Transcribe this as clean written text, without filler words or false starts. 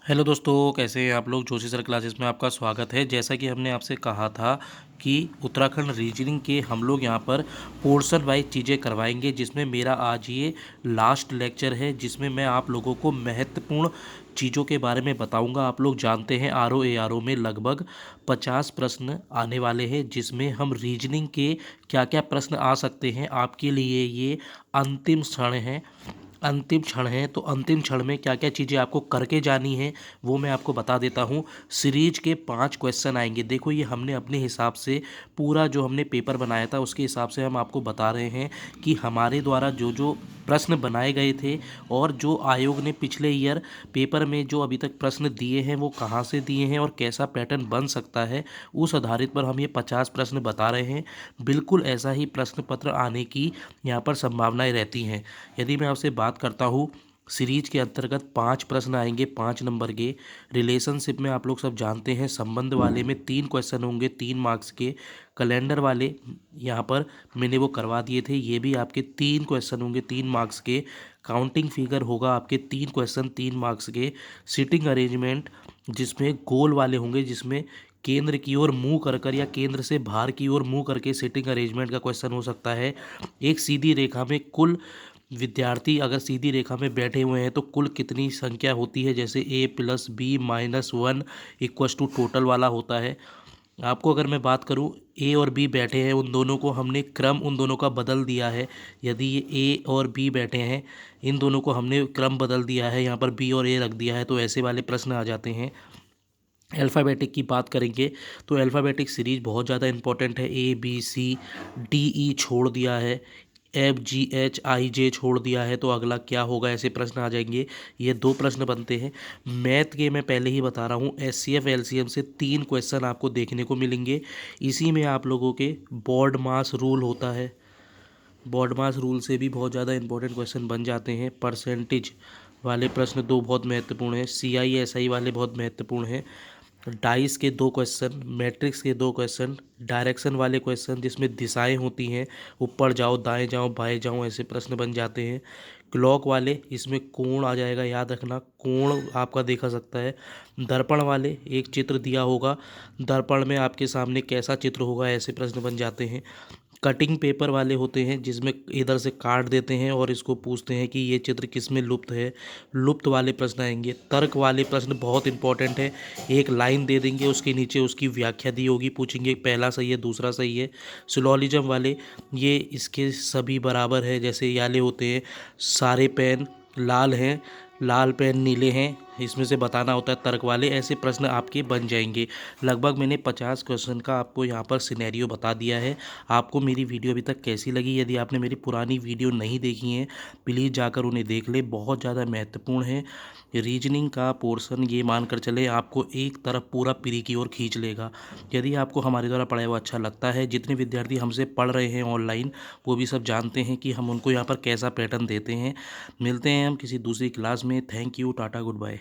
Hello दोस्तों, कैसे हैं आप लोग। जोशी सर क्लासेस में आपका स्वागत है। जैसा कि हमने आपसे कहा था कि उत्तराखंड रीजनिंग के हम लोग यहाँ पर पोर्शन वाइज चीज़ें करवाएंगे, जिसमें मेरा आज ये लास्ट लेक्चर है, जिसमें मैं आप लोगों को महत्वपूर्ण चीज़ों के बारे में बताऊंगा। आप लोग जानते हैं आर ओ में लगभग 50 प्रश्न आने वाले हैं, जिसमें हम रीजनिंग के क्या क्या प्रश्न आ सकते हैं आपके लिए ये अंतिम क्षण है। अंतिम क्षण है तो अंतिम क्षण में क्या क्या चीज़ें आपको करके जानी है वो मैं आपको बता देता हूँ। सीरीज के 5 क्वेश्चन आएंगे। देखो, ये हमने अपने हिसाब से पूरा जो हमने पेपर बनाया था उसके हिसाब से हम आपको बता रहे हैं कि हमारे द्वारा जो जो प्रश्न बनाए गए थे और जो आयोग ने पिछले ईयर पेपर में जो अभी तक प्रश्न दिए हैं वो कहाँ से दिए हैं और कैसा पैटर्न बन सकता है, उस आधारित पर हम ये 50 प्रश्न बता रहे हैं। बिल्कुल ऐसा ही प्रश्न पत्र आने की यहाँ पर संभावनाएं रहती हैं। यदि मैं आपसे बात करता हूँ, सीरीज के अंतर्गत 5 प्रश्न आएंगे, 5 नंबर के। रिलेशनशिप में आप लोग सब जानते हैं, संबंध वाले में 3 क्वेश्चन होंगे 3 मार्क्स के। कैलेंडर वाले यहाँ पर मैंने वो करवा दिए थे, ये भी आपके 3 क्वेश्चन होंगे 3 मार्क्स के। काउंटिंग फिगर होगा आपके 3 क्वेश्चन 3 मार्क्स के। सीटिंग अरेंजमेंट जिसमें गोल वाले होंगे, जिसमें केंद्र की ओर मुंह कर कर या केंद्र से बाहर की ओर मुंह करके सीटिंग अरेंजमेंट का क्वेश्चन हो सकता है। एक सीधी रेखा में कुल विद्यार्थी अगर सीधी रेखा में बैठे हुए हैं तो कुल कितनी संख्या होती है, जैसे A+B-1 इक्वस टू टोटल वाला होता है। आपको अगर मैं बात करूं, ए और बी बैठे हैं, उन दोनों को हमने क्रम उन दोनों का बदल दिया है। यदि ये ए और बी बैठे हैं, इन दोनों को हमने क्रम बदल दिया है, यहाँ पर बी और ए रख दिया है, तो ऐसे वाले प्रश्न आ जाते हैं। अल्फ़ाबेटिक की बात करेंगे तो अल्फ़ाबेटिक सीरीज बहुत ज़्यादा इंपॉर्टेंट है। A B C D E छोड़ दिया है, F G H I J छोड़ दिया है, तो अगला क्या होगा, ऐसे प्रश्न आ जाएंगे। ये 2 प्रश्न बनते हैं। मैथ के मैं पहले ही बता रहा हूँ, SCF LCM से 3 क्वेश्चन आपको देखने को मिलेंगे। इसी में आप लोगों के बॉड मास रूल होता है, बॉड मास रूल से भी बहुत ज़्यादा इंपॉर्टेंट क्वेश्चन बन जाते हैं। परसेंटेज वाले प्रश्न 2 बहुत महत्वपूर्ण हैं। CI SI वाले बहुत महत्वपूर्ण हैं। डाइस के 2 क्वेश्चन, मैट्रिक्स के 2 क्वेश्चन, डायरेक्शन वाले क्वेश्चन जिसमें दिशाएं होती हैं, ऊपर जाओ दाएं जाओ बाएं जाओ, ऐसे प्रश्न बन जाते हैं। क्लॉक वाले, इसमें कोण आ जाएगा, याद रखना कोण आपका देखा सकता है। दर्पण वाले, एक चित्र दिया होगा, दर्पण में आपके सामने कैसा चित्र होगा, ऐसे प्रश्न बन जाते हैं। कटिंग पेपर वाले होते हैं, जिसमें इधर से काट देते हैं और इसको पूछते हैं कि ये चित्र किस में लुप्त है, लुप्त वाले प्रश्न आएंगे। तर्क वाले प्रश्न बहुत इंपॉर्टेंट है, एक लाइन दे देंगे, उसके नीचे उसकी व्याख्या दी होगी, पूछेंगे पहला सही है दूसरा सही है। सिलोजिज्म वाले, ये इसके सभी बराबर है, जैसे ये वाले होते हैं, सारे पेन लाल हैं, लाल पेन नीले हैं, इसमें से बताना होता है तर्क वाले। ऐसे प्रश्न आपके बन जाएंगे। लगभग मैंने 50 क्वेश्चन का आपको यहाँ पर सिनेरियो बता दिया है। आपको मेरी वीडियो अभी तक कैसी लगी? यदि आपने मेरी पुरानी वीडियो नहीं देखी है, प्लीज़ जाकर उन्हें देख ले, बहुत ज़्यादा महत्वपूर्ण है। रीजनिंग का पोर्शन ये मानकर चले आपको एक तरफ पूरा प्री की ओर खींच लेगा। यदि आपको हमारे द्वारा पढ़ाया हुआ अच्छा लगता है, जितने विद्यार्थी हमसे पढ़ रहे हैं ऑनलाइन, वो भी सब जानते हैं कि हम उनको यहाँ पर कैसा पैटर्न देते हैं। मिलते हैं हम किसी दूसरी क्लास में। Thank you, tata, good bye.